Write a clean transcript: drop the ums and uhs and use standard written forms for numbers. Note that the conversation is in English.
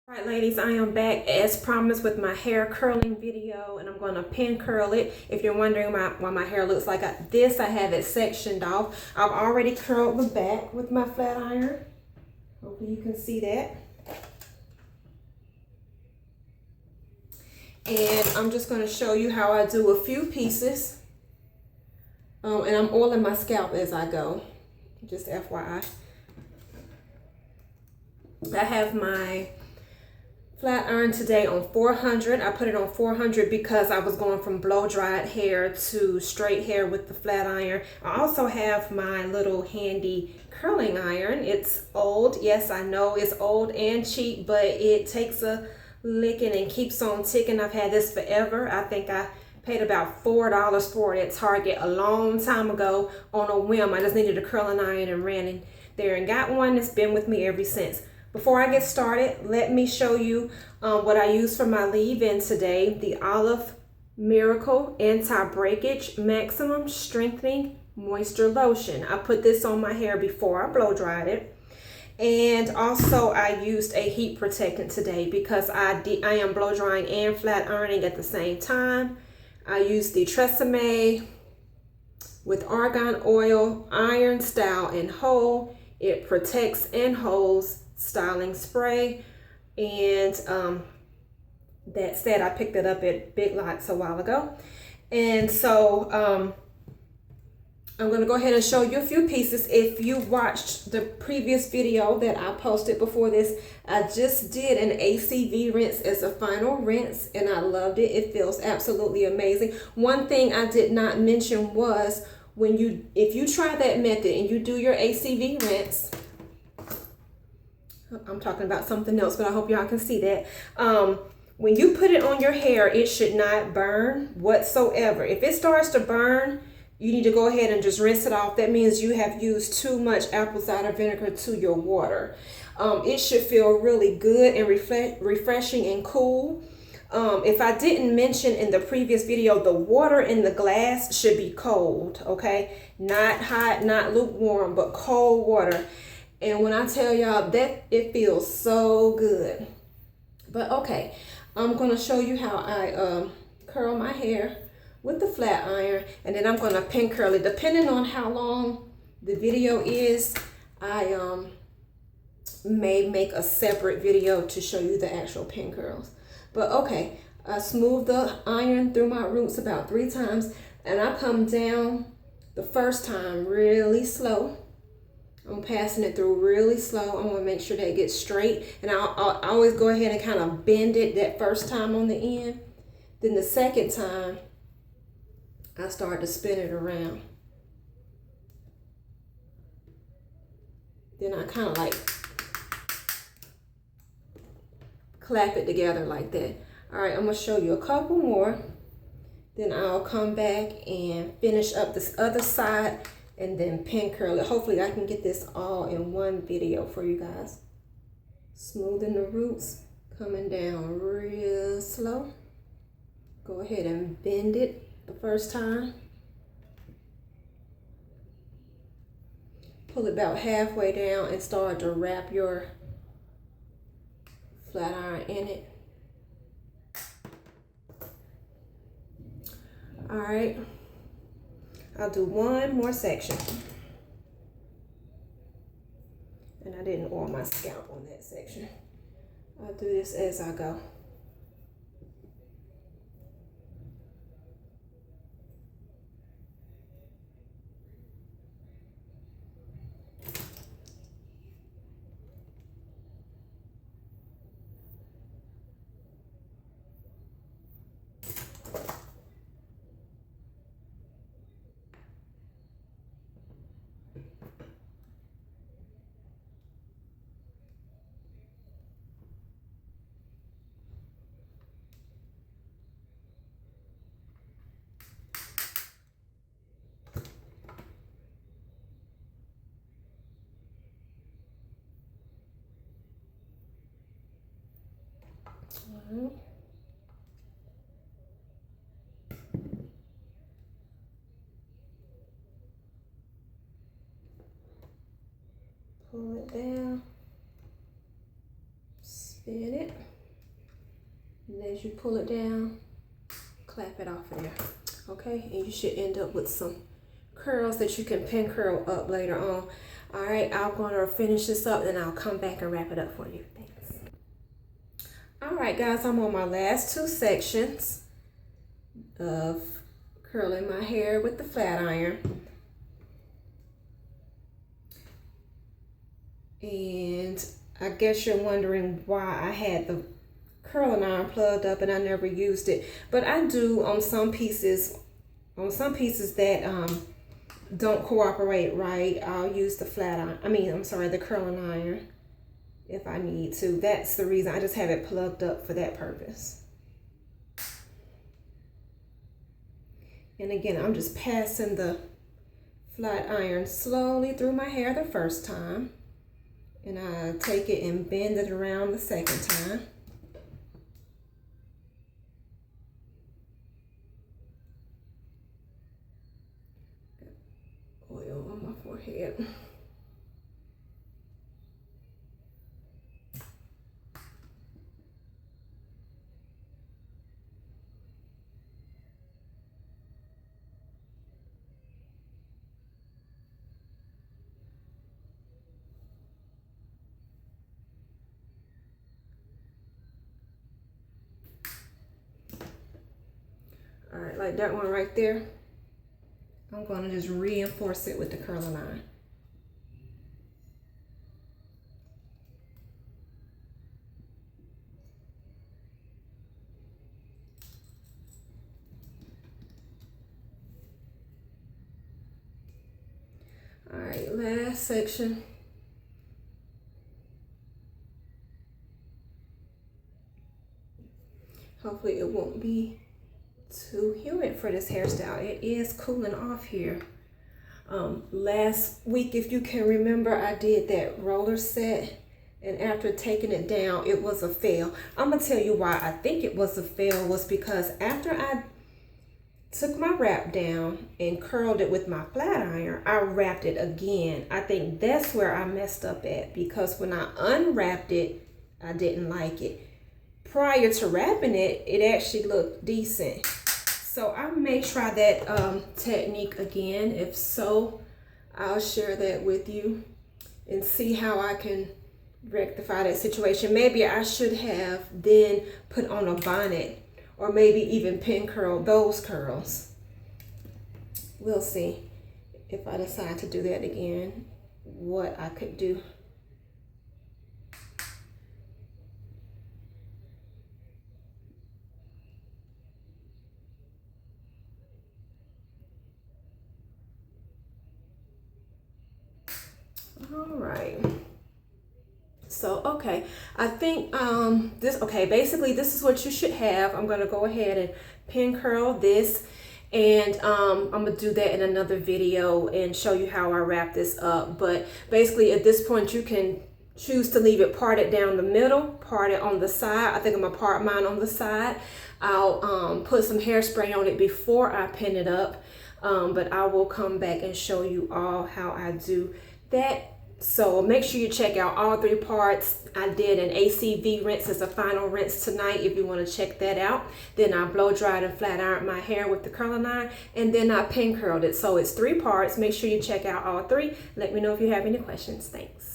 All right, ladies, I am back as promised with my hair curling video, and I'm going to pin curl it. If you're wondering why my hair looks like this, I have it sectioned off. I've already curled the back with my flat iron. Hopefully you can see that. And I'm just going to show you how I do a few pieces. And I'm oiling my scalp as I go, just FYI. I have my flat iron today on 400. I put it on 400 because I was going from blow dried hair to straight hair with the flat iron. I also have my little handy curling iron. It's old. Yes, I know it's old and cheap, but it takes a licking and keeps on ticking. I've had this forever. I think I paid about $4 for it at Target a long time ago on a whim. I just needed a curling iron and ran in there and got one that's been with me ever since. Before I get started, let me show you what I use for my leave-in today. The Olive Miracle Anti-Breakage Maximum Strengthening Moisture Lotion. I put this on my hair before I blow dried it. And also I used a heat protectant today because I am blow drying and flat ironing at the same time. I used the Tresemme with argan oil, iron, style, and hold. It protects and holds styling spray. And that said, I picked it up at Big Lots a while ago. And so I'm going to go ahead and show you a few pieces. If you watched the previous video that I posted before this, I just did an ACV rinse as a final rinse, and I loved it. It feels absolutely amazing. One thing I did not mention was if you try that method and you do your ACV rinse, I'm talking about something else, but I hope y'all can see that. When you put it on your hair, it should not burn whatsoever. If it starts to burn, you need to go ahead and just rinse it off. That means you have used too much apple cider vinegar to your water. It should feel really good and refreshing and cool. If I didn't mention in the previous video, the water in the glass should be cold, okay? Not hot, not lukewarm, but cold water. And when I tell y'all that, it feels so good. But okay, I'm going to show you how I curl my hair with the flat iron, and then I'm going to pin curl it. Depending on how long the video is, I may make a separate video to show you the actual pin curls. But okay, I smooth the iron through my roots about 3 times, and I come down the first time really slow. I'm passing it through really slow. I want to make sure that it gets straight. And I'll always go ahead and kind of bend it that first time on the end. Then the second time, I start to spin it around. Then I kind of like clap it together like that. All right, I'm going to show you a couple more. Then I'll come back and finish up this other side and then pin curl it. Hopefully I can get this all in one video for you guys. Smoothing the roots, coming down real slow. Go ahead and bend it the first time. Pull it about halfway down and start to wrap your flat iron in it. All right. I'll do one more section. And I didn't oil my scalp on that section. I'll do this as I go. All right. Pull it down, spin it. And as you pull it down, clap it off of there. Okay, and you should end up with some curls that you can pin curl up later on. All right, I'm gonna finish this up and I'll come back and wrap it up for you. Thanks. All right, guys, I'm on my last two sections of curling my hair with the flat iron. And I guess you're wondering why I had the curling iron plugged up and I never used it. But I do on some pieces that don't cooperate right. I'll use the flat iron. The curling iron if I need to. That's the reason I just have it plugged up for that purpose. And again, I'm just passing the flat iron slowly through my hair the first time. And I take it and bend it around the second time. Got oil on my forehead. All right, like that one right there. I'm going to just reinforce it with the curling iron. All right, last section. Hopefully it won't be too humid for this hairstyle. It is cooling off here. Last week, if you can remember, I did that roller set, and after taking it down, it was a fail. I'm gonna tell you why I think it was a fail was because after I took my wrap down and curled it with my flat iron, I wrapped it again. I think that's where I messed up at, because when I unwrapped it, I didn't like it. Prior to wrapping it, it actually looked decent. So I may try that technique again. If so, I'll share that with you and see how I can rectify that situation. Maybe I should have then put on a bonnet or maybe even pin curl those curls. We'll see if I decide to do that again, what I could do. All right. So, okay, I think basically this is what you should have. I'm going to go ahead and pin curl this, and I'm going to do that in another video and show you how I wrap this up. But basically at this point you can choose to leave it parted down the middle, parted on the side. I think I'm going to part mine on the side. I'll put some hairspray on it before I pin it up, but I will come back and show you all how I do that. So make sure you check out all three parts. I did an ACV rinse as a final rinse tonight if you want to check that out. Then I blow dried and flat ironed my hair with the curling iron, and then I pin curled it. So it's three parts. Make sure you check out all three. Let me know if you have any questions. Thanks.